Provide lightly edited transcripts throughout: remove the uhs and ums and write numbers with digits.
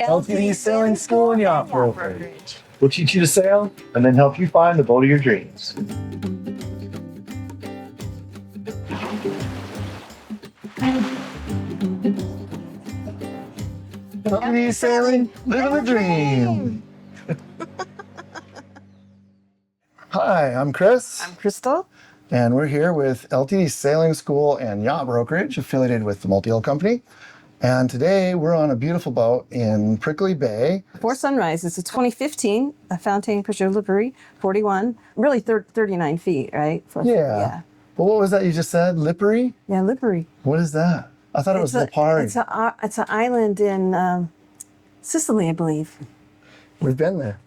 LTD Sailing School and Yacht Brokerage. We'll teach you to sail and then help you find the boat of your dreams. LTD Sailing, living the dream. Hi, I'm Chris. I'm Crystal. And we're here with LTD Sailing School and Yacht Brokerage, affiliated with the Multi-Hull Company. And today we're on a beautiful boat in Prickly Bay. Before sunrise, it's a 2015 a Fountaine Pajot Lipari, 41, really 39 feet, right? Yeah. But what was that you just said? Lipari? Yeah, Lipari. What is that? I thought it was Lipari. It's an island in Sicily, I believe. We've been there.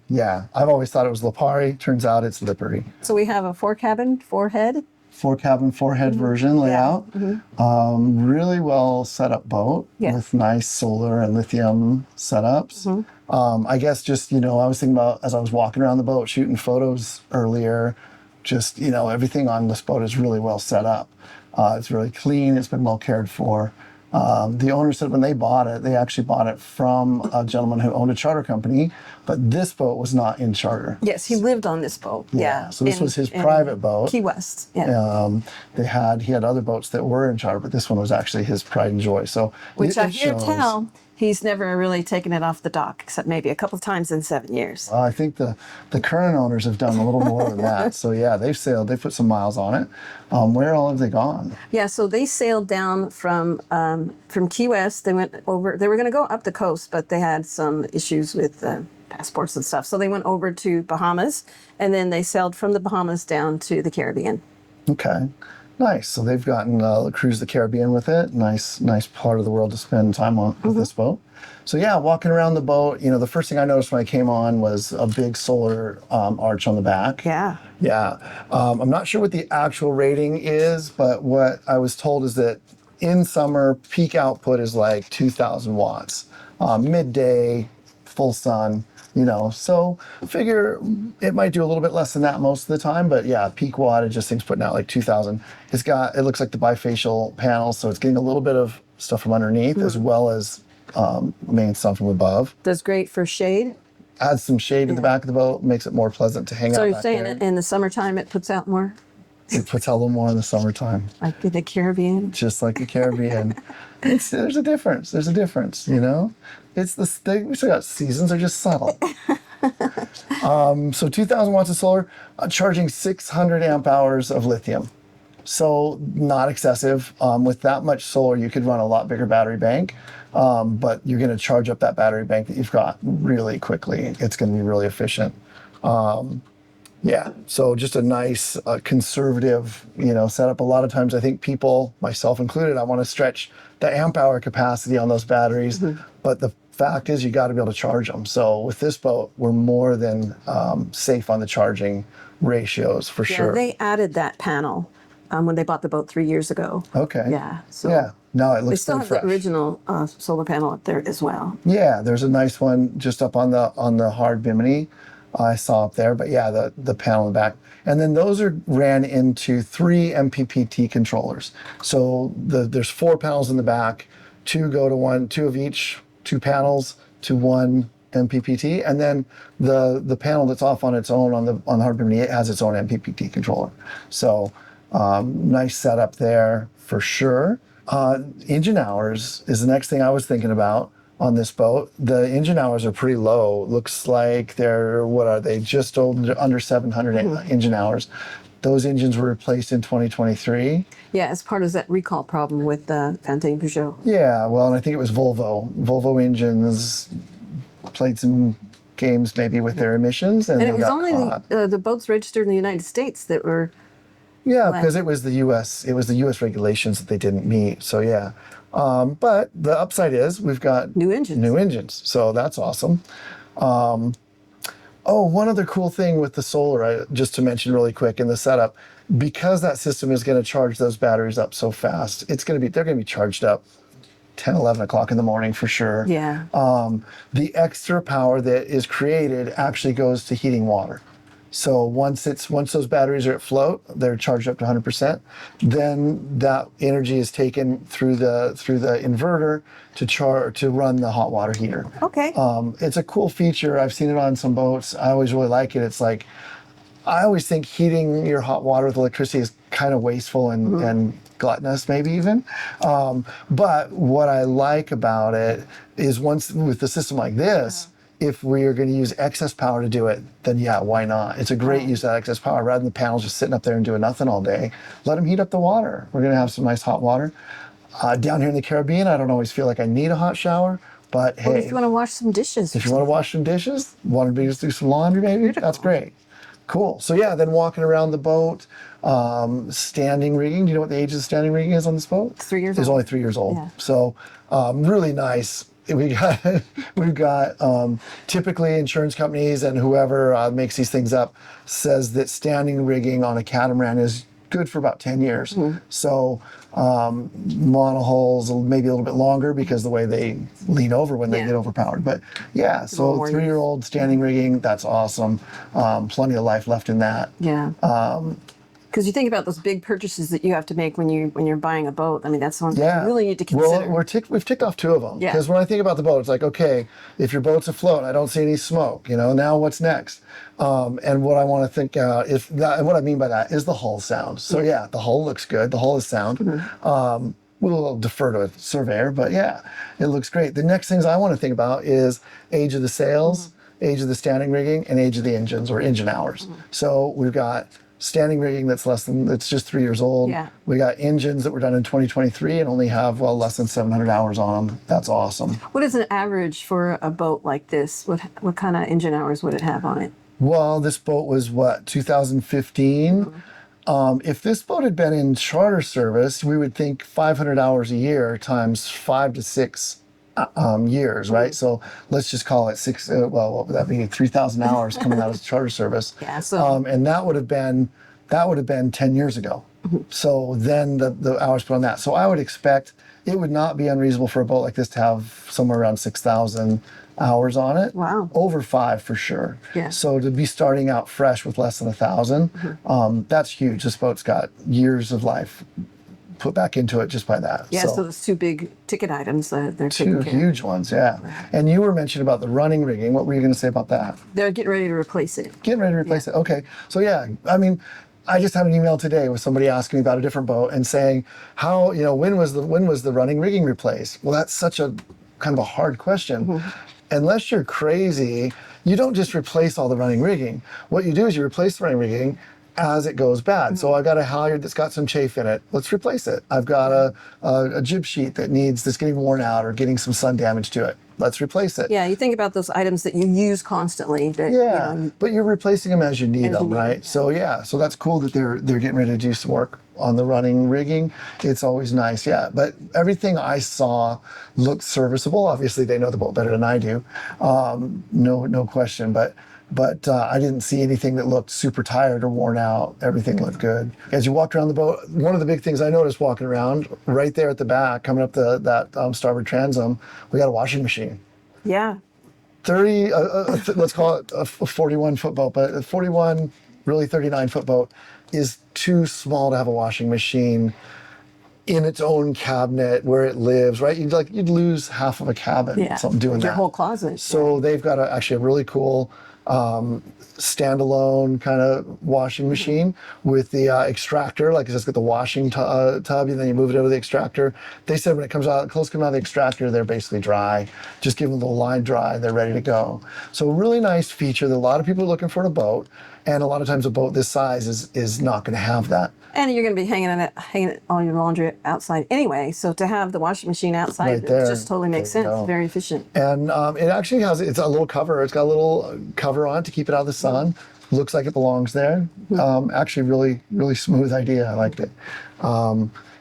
Yeah, I've always thought it was Lipari. Turns out it's Lipari. So we have a 4-cabin, 4-head. 4-cabin, 4-head version layout. Yeah. Mm-hmm. Really well set up boat with nice solar and lithium setups. Mm-hmm. I guess just, I was thinking about as I was walking around the boat, shooting photos earlier, just, everything on this boat is really well set up. It's really clean. It's been well cared for. The owner said when they bought it, they actually bought it from a gentleman who owned a charter company, but this boat was not in charter. Yes, he lived on this boat. Yeah. So this was his private boat. Key West. Yeah. He had other boats that were in charter, but this one was actually his pride and joy. So which I hear tell, he's never really taken it off the dock, except maybe a couple of times in 7 years. Well, I think the current owners have done a little more than that. So yeah, they've sailed, they've put some miles on it. Where all have they gone? Yeah, so they sailed down from Key West. They went over, they were going to go up the coast, but they had some issues with passports and stuff. So they went over to Bahamas, and then they sailed from the Bahamas down to the Caribbean. Okay. Nice. So they've gotten cruise the Caribbean with it. Nice part of the world to spend time on with this boat. So yeah, walking around the boat, the first thing I noticed when I came on was a big solar arch on the back. Yeah. Yeah. I'm not sure what the actual rating is, but what I was told is that in summer, peak output is like 2,000 watts. Midday, full sun. So figure it might do a little bit less than that most of the time, but yeah, peak wattage, this thing's putting out like 2,000. It looks like the bifacial panels, so it's getting a little bit of stuff from underneath as well as main sun from above. That's great for shade. Adds some shade to the back of the boat, makes it more pleasant to hang out So you're back saying there. In the summertime it puts out more? It puts out a little more in the summertime. Like the Caribbean? Just like the Caribbean. There's a difference. We still got seasons, they're just subtle. So 2,000 watts of solar, charging 600 amp hours of lithium. So not excessive. With that much solar, you could run a lot bigger battery bank, but you're going to charge up that battery bank that you've got really quickly. It's going to be really efficient. Yeah, so just a nice conservative, setup. A lot of times I think people, myself included, I want to stretch the amp hour capacity on those batteries, but the fact is you got to be able to charge them. So with this boat, we're more than safe on the charging ratios for sure. They added that panel when they bought the boat 3 years ago. Okay. Yeah. So yeah. No, it looks they still have fresh. the original solar panel up there as well. Yeah, there's a nice one just up on the hard bimini. I saw up there, but yeah, the panel in the back. And then those are ran into 3 MPPT controllers. So there's 4 panels in the back, 2 go to 1, 2 of each, 2 panels to 1 MPPT. And then the panel that's off on its own on the hard bimini, it has its own MPPT controller. So nice setup there for sure. Engine hours is the next thing I was thinking about. On this boat, the engine hours are pretty low. Looks like they're, just under 700 engine hours. Those engines were replaced in 2023. Yeah, as part of that recall problem with Fountaine Pajot. Yeah, well, and I think it was Volvo. Volvo engines played some games maybe with their emissions. And it was only the boats registered in the United States that were... Yeah, because it was the U.S. regulations that they didn't meet. So yeah. But the upside is we've got new engines. So that's awesome. One other cool thing with the solar, just to mention really quick in the setup, because that system is going to charge those batteries up so fast, they're going to be charged up 10, 11 o'clock in the morning for sure. Yeah. The extra power that is created actually goes to heating water. So once those batteries are at float, they're charged up to 100%. Then that energy is taken through the inverter to run the hot water heater. Okay. It's a cool feature. I've seen it on some boats. I always really like it. It's like, I always think heating your hot water with electricity is kind of wasteful and gluttonous, maybe even. But what I like about it is once with a system like this, if we are going to use excess power to do it, then yeah, why not? It's a great use of that excess power rather than the panels just sitting up there and doing nothing all day. Let them heat up the water. We're going to have some nice hot water. Down here in the Caribbean, I don't always feel like I need a hot shower, but hey. Well, if you want to wash some dishes. If you want to wash some dishes, want to just do some laundry maybe, Beautiful. That's great. Cool. So yeah, then walking around the boat, standing rigging. Do you know what the age of the standing rigging is on this boat? 3 years It's old. only 3 years old. Yeah. So really nice. We've got typically insurance companies and whoever makes these things up says that standing rigging on a catamaran is good for about 10 years. So monohulls maybe a little bit longer because the way they lean over when they get overpowered. But yeah, so 3-year-old standing rigging, that's awesome. Plenty of life left in that. Yeah. Because you think about those big purchases that you have to make when you're buying a boat. I mean, that's one thing you really need to consider. Well, we've ticked off 2 of them. Yeah. Because when I think about the boat, it's like, okay, if your boat's afloat, I don't see any smoke. Now what's next? And what I want to think and what I mean by that is the hull sound. So yeah, the hull looks good. The hull is sound. We'll defer to a surveyor, but yeah, it looks great. The next things I want to think about is age of the sails, age of the standing rigging, and age of the engines or engine hours. So we've got standing rigging that's just 3 years old. Yeah. We got engines that were done in 2023 and only have less than 700 hours on them. That's awesome. What is an average for a boat like this? What kind of engine hours would it have on it? Well, this boat was 2015. If this boat had been in charter service, we would think 500 hours a year times 5 to 6 years, right? So let's just call it 6. What would that be? 3,000 hours coming out of charter service. Yeah. So and that would have been 10 years ago. So then the hours put on that. So I would expect it would not be unreasonable for a boat like this to have somewhere around 6,000 hours on it. Wow. Over 5 for sure. Yeah. So to be starting out fresh with less than 1,000, that's huge. This boat's got years of life put back into it just by that. yeah. So those 2 big ticket items they're 2 taking care of. huge ones, yeah. And you were mentioning about the running rigging. What were you going to say about that? They're getting ready to replace it. Getting ready to replace it. Okay. So yeah, I mean, I just had an email today with somebody asking me about a different boat and saying, how, when was the running rigging replaced? Well, that's such a kind of a hard question. Unless you're crazy, you don't just replace all the running rigging. What you do is you replace the running rigging as it goes bad. So I've got a halyard that's got some chafe in it. Let's replace it. I've got a jib sheet that's getting worn out or getting some sun damage to it. Let's replace it. Yeah, you think about those items that you use constantly. That, But you're replacing them as you need them, need right? them, So that's cool that they're getting ready to do some work on the running rigging. It's always nice, yeah. But everything I saw looked serviceable. Obviously, they know the boat better than I do, no question. But I didn't see anything that looked super tired or worn out. Everything looked good. As you walked around the boat, one of the big things I noticed walking around, right there at the back, coming up that starboard transom, we got a washing machine. Yeah. 30, let's call it a 41-foot boat, but a 41, really 39-foot boat is too small to have a washing machine in its own cabinet where it lives, right? You'd lose half of a cabin, Yeah. something doing Your that. whole closet. So they've got actually a really cool standalone kind of washing machine with the extractor. Like it's got the washing tub, and then you move it over the extractor. They said when it comes out, close coming out of the extractor, they're basically dry. Just give them a little line dry, they're ready to go. So a really nice feature that a lot of people are looking for in a boat, and a lot of times a boat this size is not going to have that. And you're going to be hanging all your laundry outside anyway. So to have the washing machine outside, Right there. it just totally makes There you sense. go. Very efficient. And it actually it's a little cover. It's got a little cover on it to keep it out of the sun. Looks like it belongs there. Actually, really, really smooth idea. I liked it.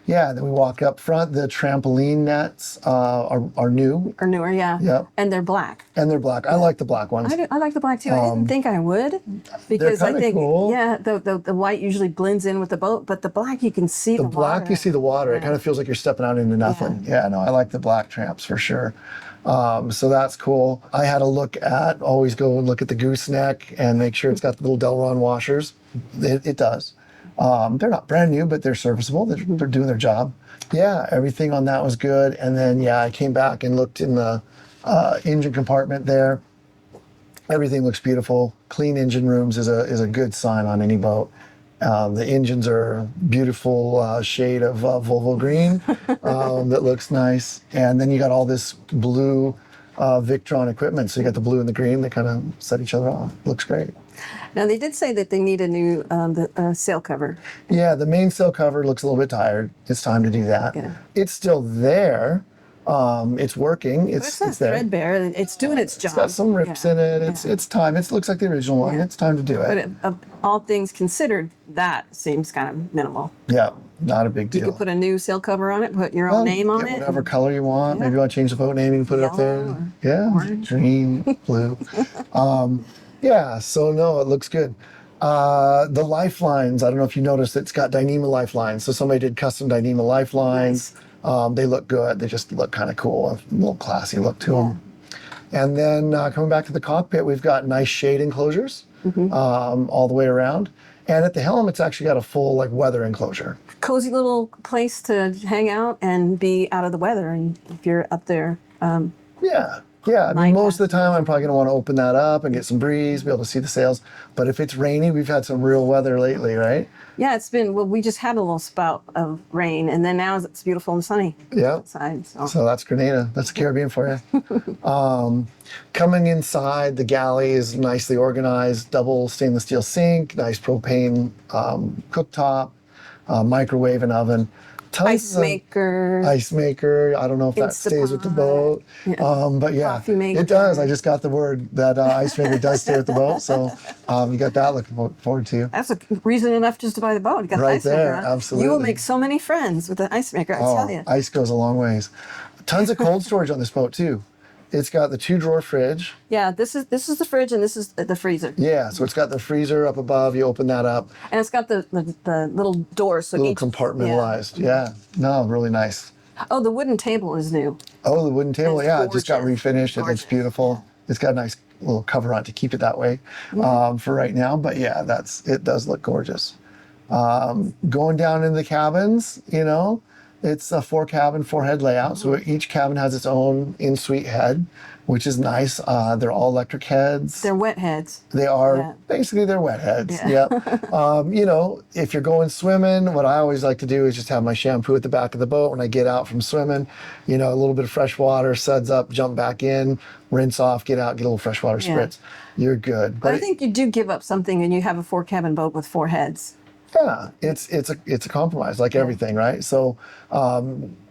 Yeah, then we walk up front. The trampoline nets are new. Or newer, yeah. Yep. And they're black. And they're black. I like the black ones. I like the black too. I didn't think I would because I kinda think cool. the white usually blends in with the boat, but the black you can see the The black, water. you see the water. It kind of feels like you're stepping out into nothing. Yeah, no, I like the black tramps for sure. So that's cool. I had a look at, always go and look at the gooseneck and make sure it's got the little Delron washers. It does. They're not brand new, but they're serviceable. They're doing their job. Yeah, everything on that was good. And then, yeah, I came back and looked in the engine compartment there. Everything looks beautiful. Clean engine rooms is a good sign on any boat. The engines are beautiful shade of Volvo green that looks nice. And then you got all this blue Victron equipment. So you got the blue and the green. They kind of set each other off. Looks great. Now they did say that they need a new sail cover. Yeah, the main sail cover looks a little bit tired. It's time to do that. Yeah. It's still there. It's working. It's It's there. threadbare. It's doing its job. It's got some rips in it. It's time. It looks like the original one. Yeah. It's time to do But it. of all things considered, that seems kind of minimal. Yeah, not a big You deal. could put a new sail cover on it, put your own name on Get it. whatever color you want. Maybe you want to change the boat name. You can put it up there. Yellow or Yeah, orange. green, blue. Yeah, so no, it looks good. The lifelines, I don't know if you noticed, it's got Dyneema lifelines. So somebody did custom Dyneema lifelines. They look good. They just look kind of cool. A little classy look to them. And then coming back to the cockpit, we've got nice shade enclosures all the way around. And at the helm, it's actually got a full like weather enclosure. Cozy little place to hang out and be out of the weather. And if you're up there, Yeah. Yeah, I mean, Like most of the time I'm probably going to want to open that up and get some breeze, be able to see the sails. But if it's rainy, we've had some real weather lately, right? yeah, it's been, well, we just had a little spout of rain and then now it's beautiful and sunny Yeah. outside. So. So that's Grenada. That's the Caribbean for you. Coming inside, the galley is nicely organized, double stainless steel sink, nice propane cooktop, microwave and oven. Ice maker. Ice maker. I don't know if that stays with the boat. But yeah, Coffee maker. it does. I just got the word that ice maker does stay with the boat. So you got that looking forward to. That's a reason enough just to buy the boat. You got the Right ice maker. there, Huh? absolutely. You will make so many friends with the ice maker, I tell you. Ice goes a long ways. Tons of cold storage on this boat too. It's got the 2-drawer fridge. Yeah, this is the fridge and this is the freezer. Yeah, so it's got the freezer up above. You open that up, And it's got the little doors. So little each, compartmentalized. Yeah, no, really nice. Oh, the wooden table is new. Oh, the wooden table. It's Yeah, it just got gorgeous. refinished. It looks Gorgeous. beautiful. It's got a nice little cover on to keep it that way for right now. But yeah, it does look gorgeous. Going down in the cabins, it's a 4-cabin, 4-head layout. So each cabin has its own in-suite head, which is nice. They're all electric heads. They're wet heads. They are Yeah. basically they're wet heads. Yeah. Yep. If you're going swimming, what I always like to do is just have my shampoo at the back of the boat when I get out from swimming. A little bit of fresh water, suds up, jump back in, rinse off, get out, get a little fresh water Yeah. spritz. You're good. But I think you do give up something and you have a 4-cabin boat with 4 heads. yeah, it's a compromise like everything, right? So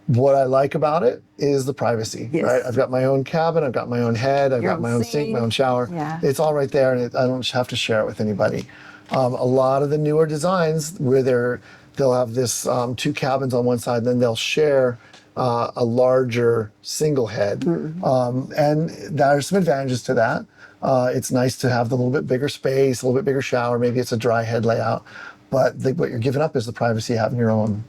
what I like about it is the privacy, Yes. right? I've got my own cabin, I've got my own head, I've Your got own my own sink, my sink. own shower. Yeah. It's all right there, and I don't have to share it with anybody. A lot of the newer designs where they'll have this 2 cabins on one side, and then they'll share a larger single head, and there's some advantages to that. It's nice to have the little bit bigger space, a little bit bigger shower. Maybe it's a dry head layout, but what you're giving up is the privacy of having your own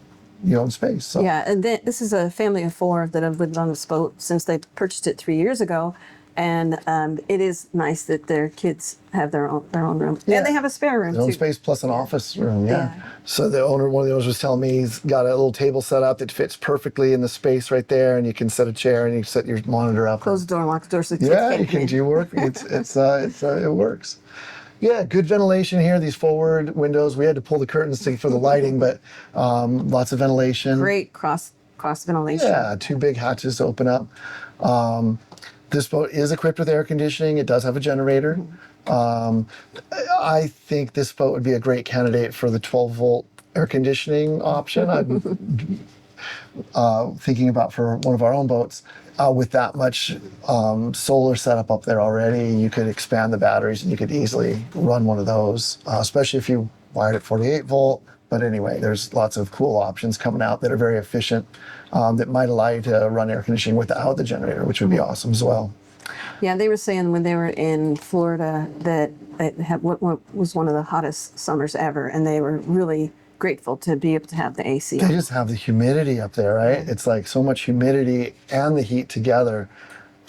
space. So Yeah, and this is a family of 4 that have lived on this boat since they purchased it 3 years ago. And it is nice that their kids have their own room. Yeah. And they have a spare room their own too. space plus an office room. Yeah. Yeah. So one of the owners was telling me he's got a little table set up that fits perfectly in the space right there, and you can set a chair and you set your monitor up. Close the door and lock the door so the kids Yeah, can't you come can in. do work. It works. Yeah, good ventilation here. These forward windows. We had to pull the curtains for the lighting, but lots of ventilation. Great cross ventilation. Yeah, 2 big hatches to open up. This boat is equipped with air conditioning. It does have a generator. I think this boat would be a great candidate for the 12-volt air conditioning option. I'm thinking about for one of our own boats. With that much solar setup up there already, you could expand the batteries and you could easily run one of those, especially if you wired it 48 volt. But anyway, there's lots of cool options coming out that are very efficient that might allow you to run air conditioning without the generator, which would be awesome as well. Yeah, they were saying when they were in Florida that it had what was one of the hottest summers ever, and they were really grateful to be able to have the AC. They just have the humidity up there, right? It's like so much humidity and the heat together.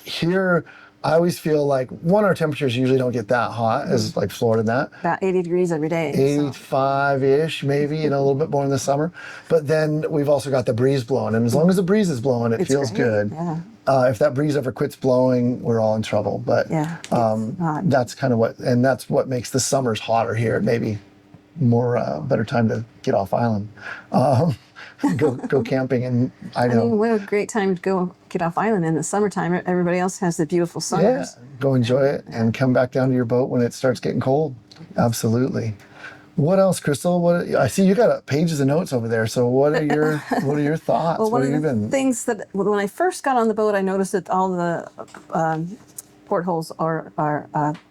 here, I always feel like our temperatures usually don't get that hot as like Florida and that. About 80 degrees every day. So. 85-ish, maybe, a little bit more in the summer. But then we've also got the breeze blowing. And as long as the breeze is blowing, it feels great, good. yeah. If that breeze ever quits blowing, we're all in trouble. But Yeah, that's kind of that's what makes the summers hotter here. Maybe more, better time to get off island. Go camping in Idaho. I mean, what a great time to go get off island in the summertime. Everybody else has the beautiful summers. Yeah, go enjoy it and come back down to your boat when it starts getting cold. Absolutely. What else, Crystal? I see you got pages of notes over there. So what are your thoughts? Well, what one of have you the been? things that when I first got on the boat, I noticed that all the portholes are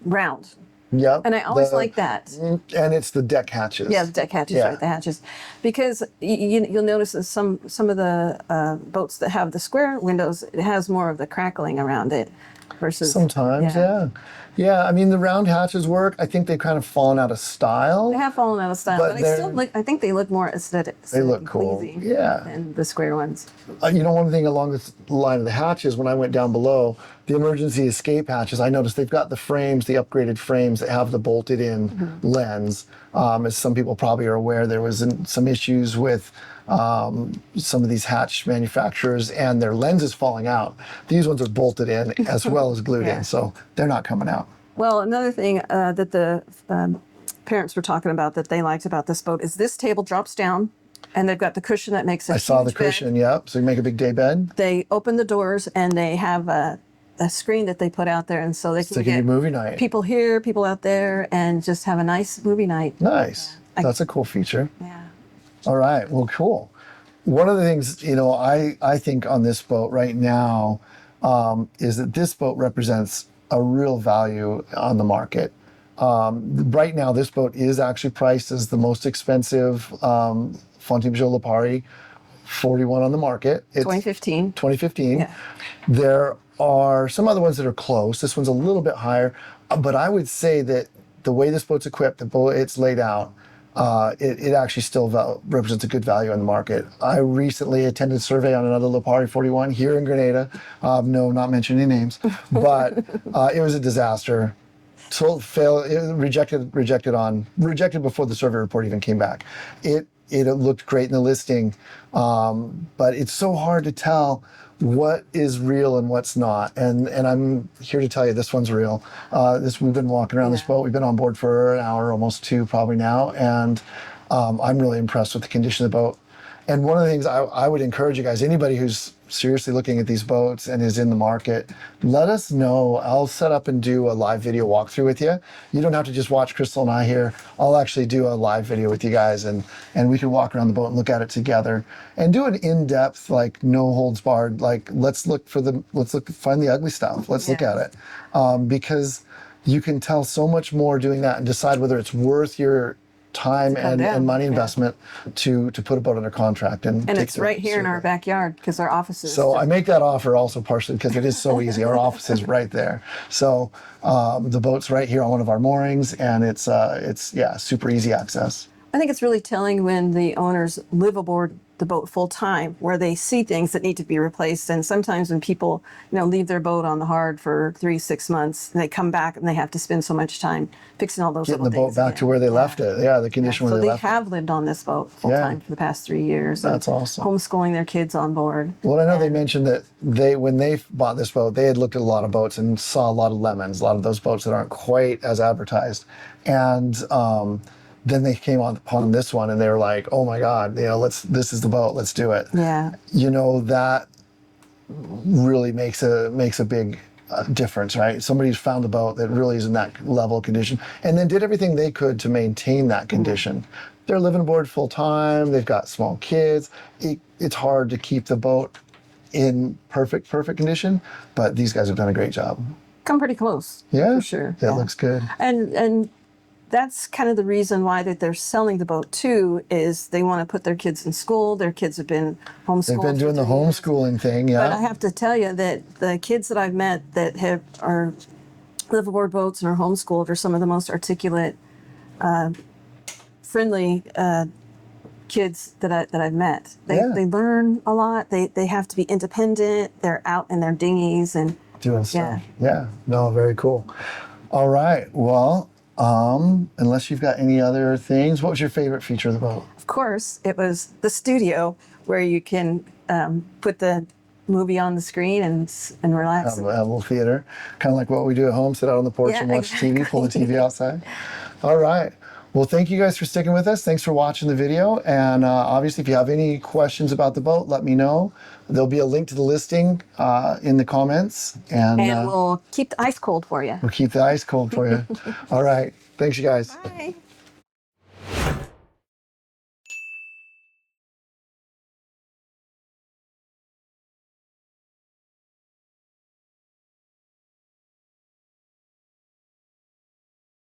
round. Yep. And I always like that. And it's the deck hatches. Yeah, the deck hatches, Yeah. right? The hatches, because you'll notice that some of the boats that have the square windows, it has more of the crackling around it, versus Sometimes, yeah. I mean, the round hatches work. I think they've kind of fallen out of style. They have fallen out of style, But but I think they look more aesthetic. They look cool. Pleasing Yeah. than the square ones. One thing along this line of the hatches, when I went down below, the emergency escape hatches, I noticed they've got the frames, the upgraded frames that have the bolted in lens. As some people probably are aware, there was some issues with some of these hatch manufacturers and their lenses falling out. These ones are bolted in as well as glued in, so they're not coming out. Well, another thing that the parents were talking about that they liked about this boat is this table drops down, and they've got the cushion that makes a I saw the huge bed. cushion, yep. So you make a big day bed. They open the doors and they have a screen that they put out there, and so they It's can like get a movie night. people here, people out there, and just have a nice movie night. Nice. That's a cool feature. Yeah. All right. Well, cool. One of the things, I think on this boat right now is that this boat represents a real value on the market. Right now, this boat is actually priced as the most expensive Fountaine Pajot Lipari 41 on the market. It's 2015. 2015. Yeah. There are some other ones that are close. This one's a little bit higher, but I would say that the way this boat's equipped, the boat it's laid out, it actually still represents a good value on the market. I recently attended a survey on another Lipari 41 here in Grenada. No, not mentioning names, but it was a disaster. Rejected before the survey report even came back. It looked great in the listing, but it's so hard to tell what is real and what's not. And I'm here to tell you this one's real. We've been walking around this boat. We've been on board for an hour, almost two probably now, and I'm really impressed with the condition of the boat. And one of the things I would encourage you guys, anybody who's seriously looking at these boats and is in the market, let us know. I'll set up and do a live video walkthrough with you. You don't have to just watch Crystal and I here. I'll actually do a live video with you guys, and we can walk around the boat and look at it together and do an in-depth, like no holds barred, like find the ugly stuff. Let's look at it. Because you can tell so much more doing that and decide whether it's worth your time and money investment to put a boat under contract. And it's right here in our backyard because our office is. So I make that offer also partially because it is so easy. Our office is right there. So the boat's right here on one of our moorings, and it's super easy access. I think it's really telling when the owners live aboard the boat full time, where they see things that need to be replaced. And sometimes when people, leave their boat on the hard for 3-6 months, and they come back and they have to spend so much time fixing all those Getting little the boat things back again. to where they left it. Yeah, the condition where they left it. So they have lived on this boat full time for the past 3 years. That's awesome. Homeschooling their kids on board. Well, I know they mentioned that when they bought this boat, they had looked at a lot of boats and saw a lot of lemons, a lot of those boats that aren't quite as advertised. And then they came upon this one and they were like, oh my God, this is the boat, let's do it. Yeah. That really makes a big difference, right? Somebody's found a boat that really is in that level of condition and then did everything they could to maintain that condition. They're living aboard full time, they've got small kids. It's hard to keep the boat in perfect condition, but these guys have done a great job. Come pretty close. Yeah, For sure. It looks good. And that's kind of the reason why that they're selling the boat too, is they want to put their kids in school. Their kids have been homeschooled. They've been doing the for 3 years. homeschooling thing, yeah. But I have to tell you that the kids that I've met that are live aboard boats and are homeschooled are some of the most articulate, friendly kids that I've met. They learn a lot. They have to be independent. They're out in their dinghies and doing stuff. Yeah. No, very cool. All right. Well, unless you've got any other things, what was your favorite feature of the boat? Of course, it was the studio where you can put the movie on the screen and relax. Have a little theater, kind of like what we do at home, sit out on the porch Yeah, and watch TV, pull the TV exactly. outside. All right. Well, thank you guys for sticking with us. Thanks for watching the video. And obviously, if you have any questions about the boat, let me know. There'll be a link to the listing in the comments. And And we'll keep the ice cold for you. we'll keep the ice cold for you. All right. Thanks, you guys. Bye.